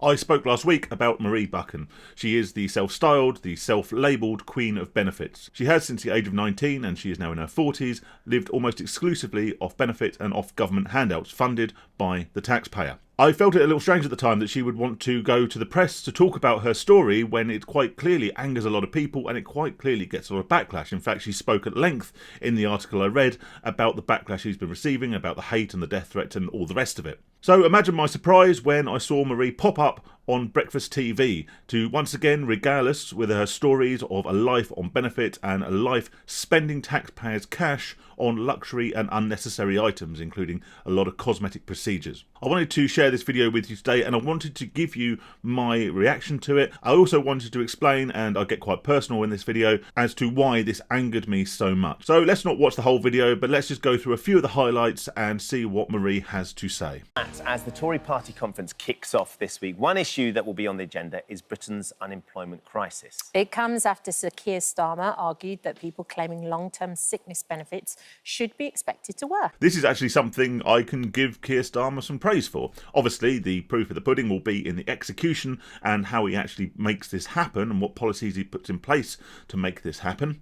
I spoke last week about Marie Buchan. She is the self-styled, the self-labelled Queen of Benefits. She has, since the age of 19, and she is now in her 40s, lived almost exclusively off benefit and off government handouts funded by the taxpayer. I felt it a little strange at the time that she would want to go to the press to talk about her story when it quite clearly angers a lot of people and it quite clearly gets a lot of backlash. In fact, she spoke at length in the article I read about the backlash she's been receiving, about the hate and the death threats and all the rest of it. So imagine my surprise when I saw Marie pop up on breakfast TV to once again regale us with her stories of a life on benefit and a life spending taxpayers' cash on luxury and unnecessary items, including a lot of cosmetic procedures. I wanted to share this video with you today and I wanted to give you my reaction to it. I also wanted to explain, and I'll get quite personal in this video, as to why this angered me so much. So let's not watch the whole video, but let's just go through a few of the highlights and see what Marie has to say. As the Tory party conference kicks off this week, one issue that will be on the agenda is Britain's unemployment crisis. It comes after Sir Keir Starmer argued that people claiming long-term sickness benefits should be expected to work. This is actually something I can give Keir Starmer some praise for. Obviously, the proof of the pudding will be in the execution and how he actually makes this happen and what policies he puts in place to make this happen.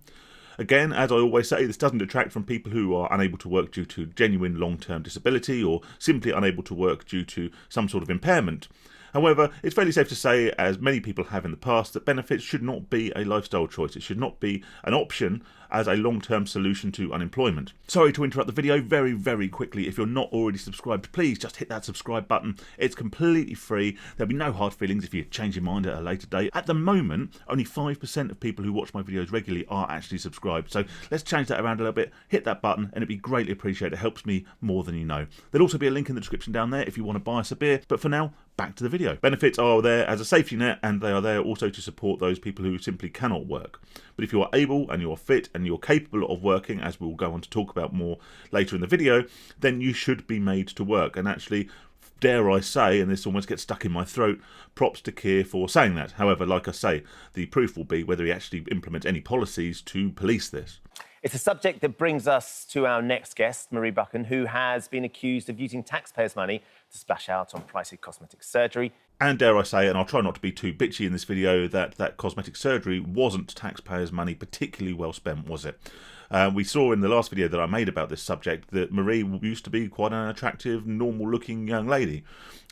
Again, as I always say, this doesn't detract from people who are unable to work due to genuine long-term disability or simply unable to work due to some sort of impairment. However, it's fairly safe to say, as many people have in the past, that benefits should not be a lifestyle choice. It should not be an option as a long-term solution to unemployment. Sorry to interrupt the video very, very quickly. If you're not already subscribed, please just hit that subscribe button. It's completely free. There'll be no hard feelings if you change your mind at a later date. At the moment, only 5% of people who watch my videos regularly are actually subscribed. So let's change that around a little bit. Hit that button and it'd be greatly appreciated. It helps me more than you know. There'll also be a link in the description down there if you want to buy us a beer. But for now, back to the video. Benefits are there as a safety net, and they are there also to support those people who simply cannot work. But if you are able and you're fit and you're capable of working, as we'll go on to talk about more later in the video, then you should be made to work. And actually, dare I say, and this almost gets stuck in my throat, props to Keir for saying that. However, like I say, the proof will be whether he actually implements any policies to police this. It's a subject that brings us to our next guest, Marie Buchan, who has been accused of using taxpayers' money to splash out on pricey cosmetic surgery. And dare I say, and I'll try not to be too bitchy in this video, that cosmetic surgery wasn't taxpayers' money particularly well spent, was it? We saw in the last video that I made about this subject that Marie used to be quite an attractive, normal-looking young lady.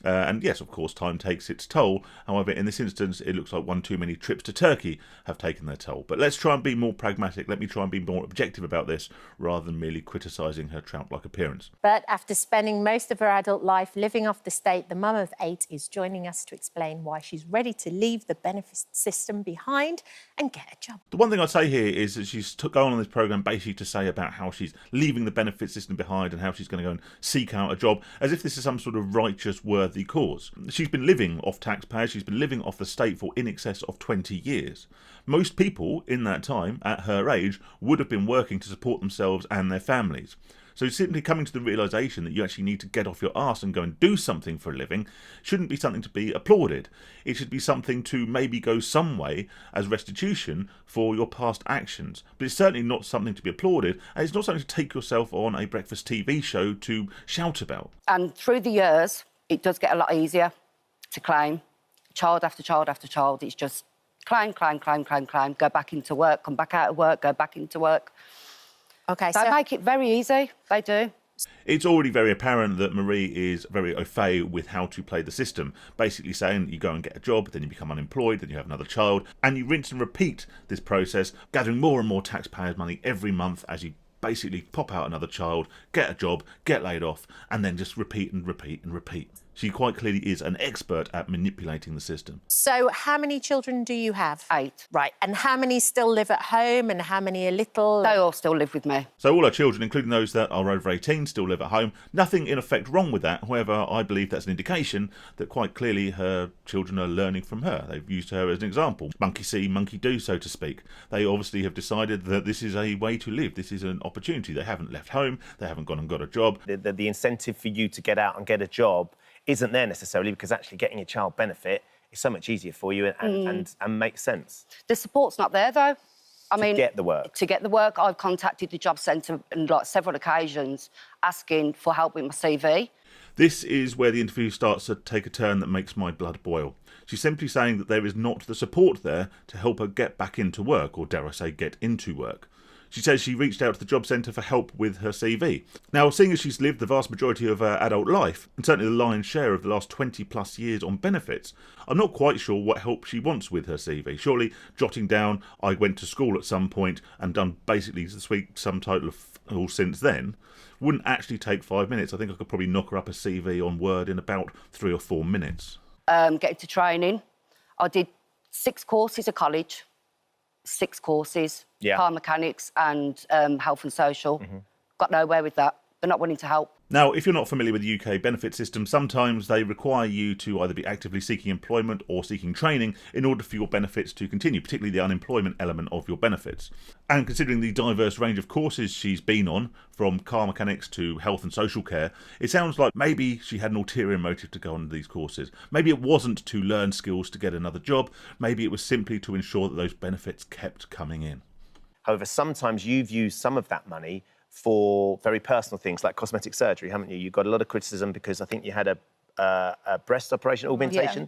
And yes, of course, time takes its toll. However, in this instance, it looks like one too many trips to Turkey have taken their toll. But let's try and be more pragmatic. Let me try and be more objective about this, rather than merely criticising her trout-like appearance. But after spending most of her adult life living off the state, the mum of 8 is joining us to explain why she's ready to leave the benefit system behind and get a job. The one thing I'd say here is that she's going on this programme basically to say about how she's leaving the benefit system behind and how she's going to go and seek out a job, as if this is some sort of righteous, worthy cause. She's been living off taxpayers, she's been living off the state for in excess of 20 years. Most people in that time, at her age, would have been working to support themselves and their families. So simply coming to the realisation that you actually need to get off your arse and go and do something for a living shouldn't be something to be applauded. It should be something to maybe go some way as restitution for your past actions. But it's certainly not something to be applauded, and it's not something to take yourself on a breakfast TV show to shout about. And through the years, it does get a lot easier to claim. Child after child after child, it's just claim, go back into work, come back out of work, go back into work. OK, They make it very easy, they do. It's already very apparent that Marie is very au fait with how to play the system, basically saying you go and get a job, then you become unemployed, then you have another child, and you rinse and repeat this process, gathering more and more taxpayers' money every month as you basically pop out another child, get a job, get laid off, and then just repeat and repeat and repeat. She quite clearly is an expert at manipulating the system. So how many children do you have? 8. Right, and how many still live at home and how many are little? They all still live with me. So all her children, including those that are over 18, still live at home. Nothing in effect wrong with that. However, I believe that's an indication that quite clearly her children are learning from her. They've used her as an example. Monkey see, monkey do, so to speak. They obviously have decided that this is a way to live. This is an opportunity. They haven't left home. They haven't gone and got a job. The incentive for you to get out and get a job isn't there necessarily, because actually getting your child benefit is so much easier for you and makes sense. The support's not there, though. I mean, get the work? To get the work, I've contacted the job centre on like several occasions asking for help with my CV. This is where the interview starts to take a turn that makes my blood boil. She's simply saying that there is not the support there to help her get back into work, or dare I say, get into work. She says she reached out to the job centre for help with her CV. Now, seeing as she's lived the vast majority of her adult life, and certainly the lion's share of the last 20 plus years on benefits, I'm not quite sure what help she wants with her CV. Surely jotting down, I went to school at some point and done basically the sweet sum total of all since then, wouldn't actually take 5 minutes. I think I could probably knock her up a CV on Word in about 3 or 4 minutes. Getting to training. I did 6 courses at college. 6 courses, car mechanics and health and social. Got nowhere with that. They're not willing to help. Now, if you're not familiar with the UK benefit system, sometimes they require you to either be actively seeking employment or seeking training in order for your benefits to continue, particularly the unemployment element of your benefits. And considering the diverse range of courses she's been on, from car mechanics to health and social care, it sounds like maybe she had an ulterior motive to go on these courses. Maybe it wasn't to learn skills to get another job. Maybe it was simply to ensure that those benefits kept coming in. However, sometimes you've used some of that money for very personal things like cosmetic surgery, haven't you? You got a lot of criticism because I think you had a breast operation augmentation,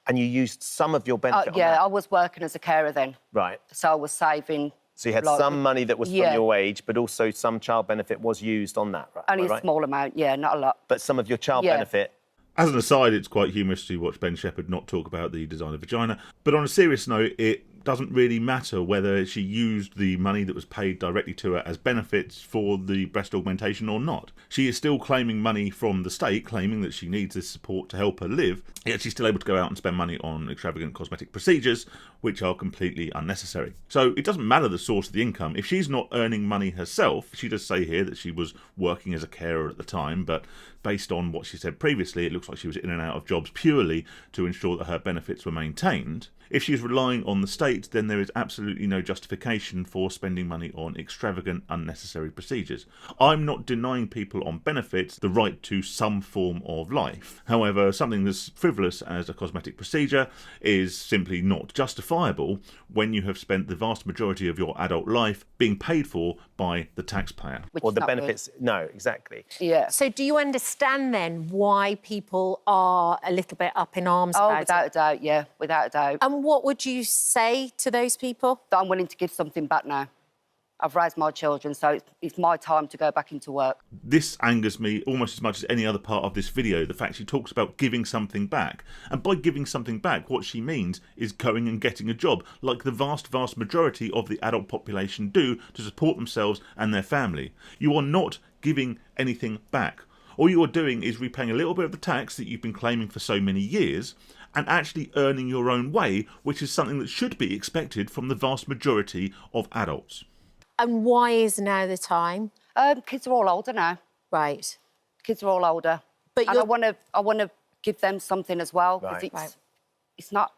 and you used some of your benefit on that. I was working as a carer then. Right. So I was saving. So you had some money that was from your wage, but also some child benefit was used on that, right? Only a small amount, not a lot. But some of your child benefit. As an aside, it's quite humorous to watch Ben Shepherd not talk about the designer vagina. But on a serious note, it doesn't really matter whether she used the money that was paid directly to her as benefits for the breast augmentation or not. She is still claiming money from the state, claiming that she needs this support to help her live, yet she's still able to go out and spend money on extravagant cosmetic procedures, which are completely unnecessary. So it doesn't matter the source of the income. If she's not earning money herself, she does say here that she was working as a carer at the time, but based on what she said previously, it looks like she was in and out of jobs purely to ensure that her benefits were maintained. If she's relying on the state, then there is absolutely no justification for spending money on extravagant, unnecessary procedures. I'm not denying people on benefits the right to some form of life. However, something as frivolous as a cosmetic procedure is simply not justifiable when you have spent the vast majority of your adult life being paid for by the taxpayer. Or the benefits. No, exactly. Yeah. So do you understand then why people are a little bit up in arms about it? Without a doubt, yeah, without a doubt. And what would you say to those people? That I'm willing to give something back now. I've raised my children, so it's my time to go back into work. This angers me almost as much as any other part of this video, the fact she talks about giving something back. And by giving something back, what she means is going and getting a job, like the vast, vast majority of the adult population do to support themselves and their family. You are not giving anything back. All you are doing is repaying a little bit of the tax that you've been claiming for so many years, and actually earning your own way, which is something that should be expected from the vast majority of adults. And why is now the time? Kids are all older now. Right. Kids are all older. But and I want to give them something as well. Right. It's not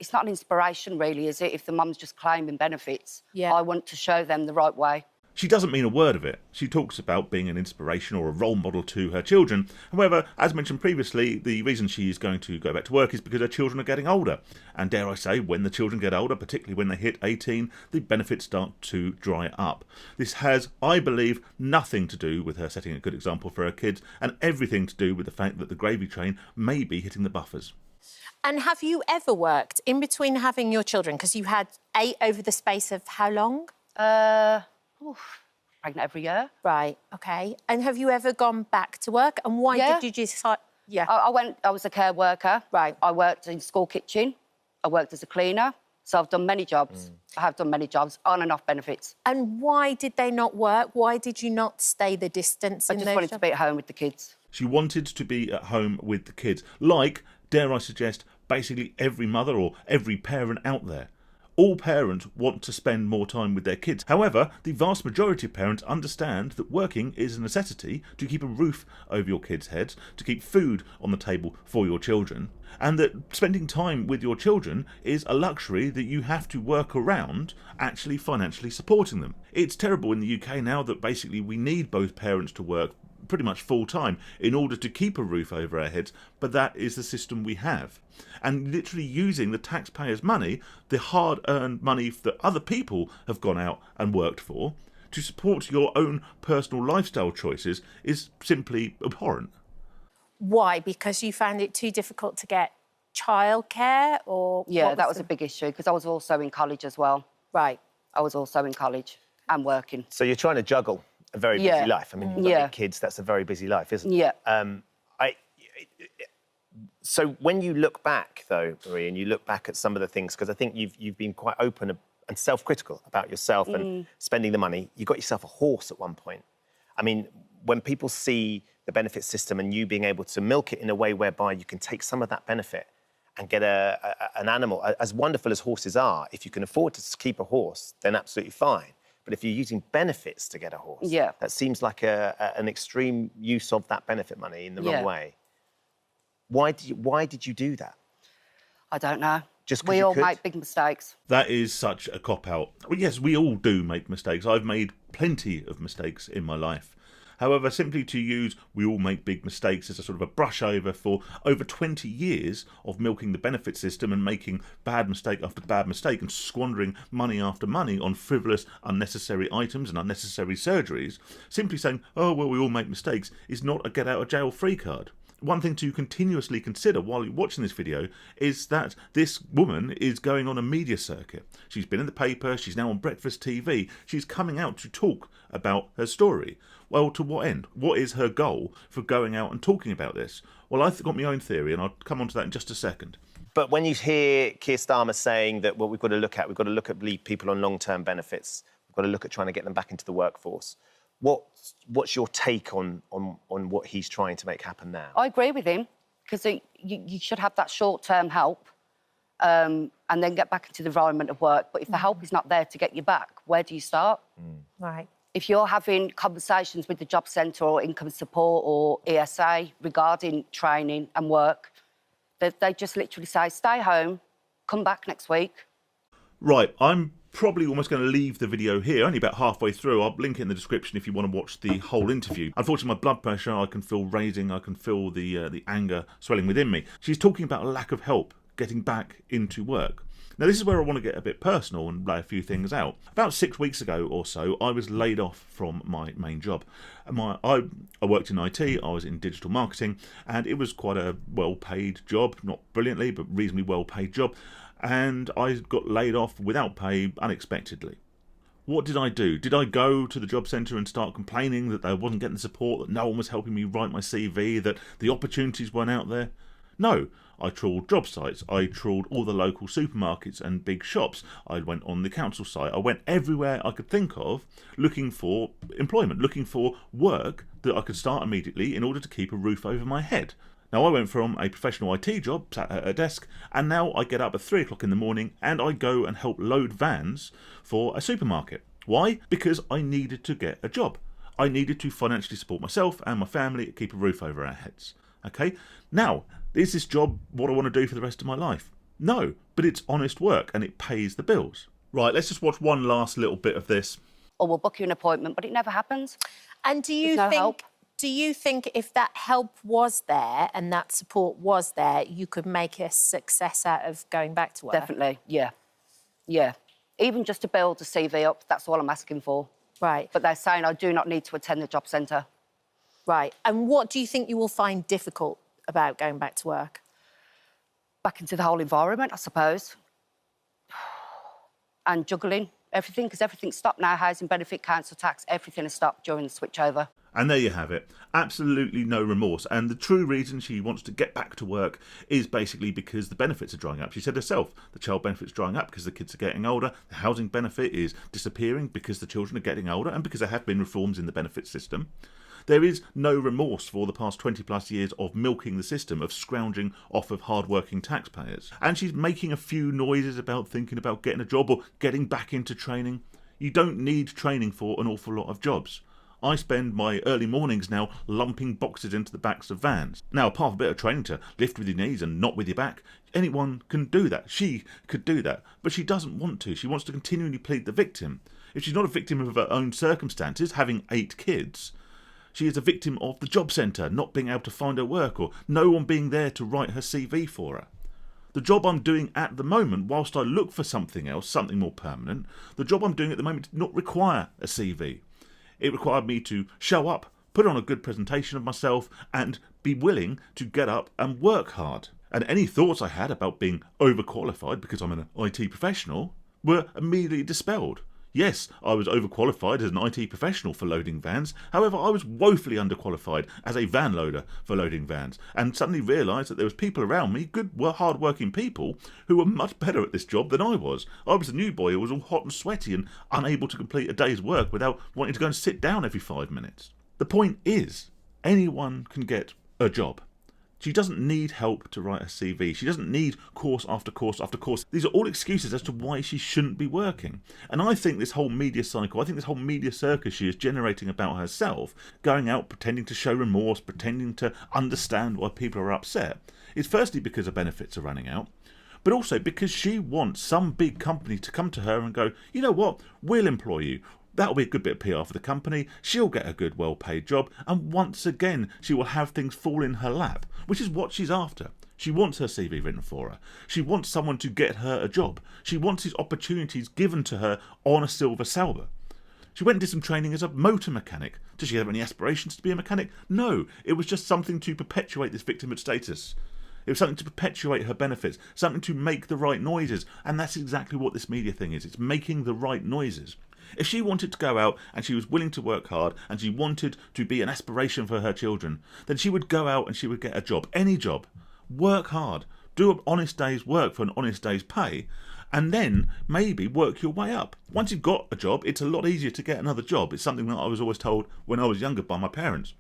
an inspiration, really, is it? If the mum's just claiming benefits, Yeah. I want to show them the right way. She doesn't mean a word of it. She talks about being an inspiration or a role model to her children. However, as mentioned previously, the reason she is going to go back to work is because her children are getting older. And dare I say, when the children get older, particularly when they hit 18, the benefits start to dry up. This has, I believe, nothing to do with her setting a good example for her kids, and everything to do with the fact that the gravy train may be hitting the buffers. And have you ever worked in between having your children? Because you had 8 over the space of how long? Pregnant every year. Right, OK. And have you ever gone back to work? And why did you decide? Yeah. I was a care worker. Right. I worked in school kitchen. I worked as a cleaner. So I've done many jobs. I have done many jobs, on and off benefits. And why did they not work? Why did you not stay the distance I just wanted to be at home with the kids. She wanted to be at home with the kids, like, dare I suggest, basically every mother or every parent out there. All parents want to spend more time with their kids. However, the vast majority of parents understand that working is a necessity to keep a roof over your kids' heads, to keep food on the table for your children, and that spending time with your children is a luxury that you have to work around actually financially supporting them. It's terrible in the UK now that basically we need both parents to work pretty much full time in order to keep a roof over our heads, but that is the system we have. And literally using the taxpayers' money, the hard-earned money that other people have gone out and worked for, to support your own personal lifestyle choices is simply abhorrent. Why? Because you found it too difficult to get childcare, or Yeah, that was a big issue because I was also in college as well. Right. I was also in college and working. So you're trying to juggle a very busy life. I mean, you've got 8 kids, that's a very busy life, isn't it? Yeah. So when you look back, though, Marie, and you look back at some of the things, because I think you've been quite open and self-critical about yourself and spending the money. You got yourself a horse at one point. I mean, when people see the benefit system and you being able to milk it in a way whereby you can take some of that benefit and get an animal, as wonderful as horses are, if you can afford to keep a horse, then absolutely fine. But if you're using benefits to get a horse, that seems like an extreme use of that benefit money in the wrong way. Why did you do that? I don't know. Just we all make big mistakes. That is such a cop-out. Well, yes, we all do make mistakes. I've made plenty of mistakes in my life. However, simply to use "we all make big mistakes" as a sort of a brush over for over 20 years of milking the benefit system and making bad mistake after bad mistake and squandering money after money on frivolous, unnecessary items and unnecessary surgeries, simply saying, "oh, well, we all make mistakes," is not a get-out-of-jail-free card. One thing to continuously consider while you're watching this video is that this woman is going on a media circuit. She's been in the paper, she's now on breakfast TV, she's coming out to talk about her story. Well, to what end? What is her goal for going out and talking about this? Well, I've got my own theory, and I'll come on to that in just a second. But when you hear Keir Starmer saying that what we've got to look at people on long-term benefits, we've got to look at trying to get them back into the workforce. What's your take on what he's trying to make happen now? I agree with him because you should have that short-term help and then get back into the environment of work. But if the help is not there to get you back, where do you start? Right. If you're having conversations with the job centre or income support or ESA regarding training and work, they just literally say, stay home, come back next week. Right, I'm probably almost going to leave the video here, only about halfway through. I'll link it in the description if you want to watch the whole interview. Unfortunately, my blood pressure, I can feel raising, I can feel the anger swelling within me. She's talking about a lack of help getting back into work. Now, this is where I want to get a bit personal and lay a few things out. About 6 weeks ago or so, I was laid off from my main job. I worked in IT, I was in digital marketing, and it was quite a well-paid job. Not brilliantly, but reasonably well-paid job. And I got laid off without pay unexpectedly. What did I do? Did I go to the job centre and start complaining that I wasn't getting the support, that no one was helping me write my CV, that the opportunities weren't out there? No. I trawled job sites, I trawled all the local supermarkets and big shops, I went on the council site, I went everywhere I could think of looking for employment, looking for work that I could start immediately in order to keep a roof over my head. Now, I went from a professional IT job, sat at a desk, and now I get up at 3 o'clock in the morning and I go and help load vans for a supermarket. Why? Because I needed to get a job. I needed to financially support myself and my family, keep a roof over our heads. Okay? Now, is this job what I want to do for the rest of my life? No, but it's honest work and it pays the bills. Right, let's just watch one last little bit of this. Or we'll book you an appointment, but it never happens. And do you There's no help. Do you think if that help was there and that support was there, you could make a success out of going back to work? Definitely, yeah. Yeah. Even just to build a CV up, that's all I'm asking for. Right. But they're saying I do not need to attend the job centre. Right. And what do you think you will find difficult about going back to work? Back into the whole environment, I suppose. And juggling everything, because everything's stopped now. Housing benefit, council tax, everything has stopped during the switchover. And there you have it. Absolutely no remorse. And the true reason she wants to get back to work is basically because the benefits are drying up. She said herself, the child benefit's drying up because the kids are getting older. The housing benefit is disappearing because the children are getting older and because there have been reforms in the benefit system. There is no remorse for the past 20 plus years of milking the system, of scrounging off of hard-working taxpayers. And she's making a few noises about thinking about getting a job or getting back into training. You don't need training for an awful lot of jobs. I spend my early mornings now lumping boxes into the backs of vans. Now, apart from a bit of training to lift with your knees and not with your back, anyone can do that. She could do that, but she doesn't want to. She wants to continually plead the victim. If she's not a victim of her own circumstances, having 8 kids, She is a victim of the job centre not being able to find her work, or no one being there to write her CV for her. The job I'm doing at the moment, whilst I look for something else, something more permanent, the job I'm doing at the moment did not require a CV. It required me to show up, put on a good presentation of myself, and be willing to get up and work hard. And any thoughts I had about being overqualified because I'm an IT professional were immediately dispelled. Yes, I was overqualified as an IT professional for loading vans. However, I was woefully underqualified as a van loader for loading vans, and suddenly realised that there was people around me, good, hard-working people, who were much better at this job than I was. I was the new boy who was all hot and sweaty and unable to complete a day's work without wanting to go and sit down every 5 minutes. The point is, anyone can get a job. She doesn't need help to write a CV. She doesn't need course after course after course. These are all excuses as to why she shouldn't be working. And I think this whole media cycle, I think this whole media circus she is generating about herself, going out pretending to show remorse, pretending to understand why people are upset, is firstly because her benefits are running out, but also because she wants some big company to come to her and go, you know what, we'll employ you. That'll be a good bit of PR for the company, she'll get a good well-paid job, and once again she will have things fall in her lap, which is what she's after. She wants her CV written for her. She wants someone to get her a job. She wants these opportunities given to her on a silver salver. She went and did some training as a motor mechanic. Does she have any aspirations to be a mechanic? No, it was just something to perpetuate this victimhood status. It was something to perpetuate her benefits, something to make the right noises, and that's exactly what this media thing is. It's making the right noises. If she wanted to go out and she was willing to work hard and she wanted to be an aspiration for her children, then she would go out and she would get a job, any job. Work hard, do an honest day's work for an honest day's pay, and then maybe work your way up. Once you've got a job, it's a lot easier to get another job. It's something that I was always told when I was younger by my parents.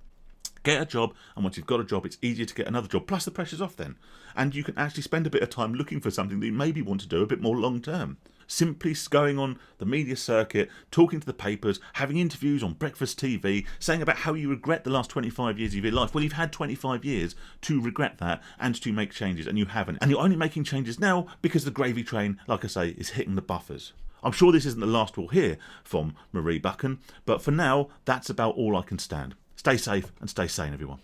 Get a job, and once you've got a job, it's easier to get another job. Plus the pressure's off then. And you can actually spend a bit of time looking for something that you maybe want to do a bit more long term. Simply going on the media circuit, talking to the papers, having interviews on breakfast TV, saying about how you regret the last 25 years of your life. Well, you've had 25 years to regret that and to make changes, and you haven't. And you're only making changes now because the gravy train, like I say, is hitting the buffers. I'm sure this isn't the last we'll hear from Marie Buchan, but for now, that's about all I can stand. Stay safe and stay sane, everyone.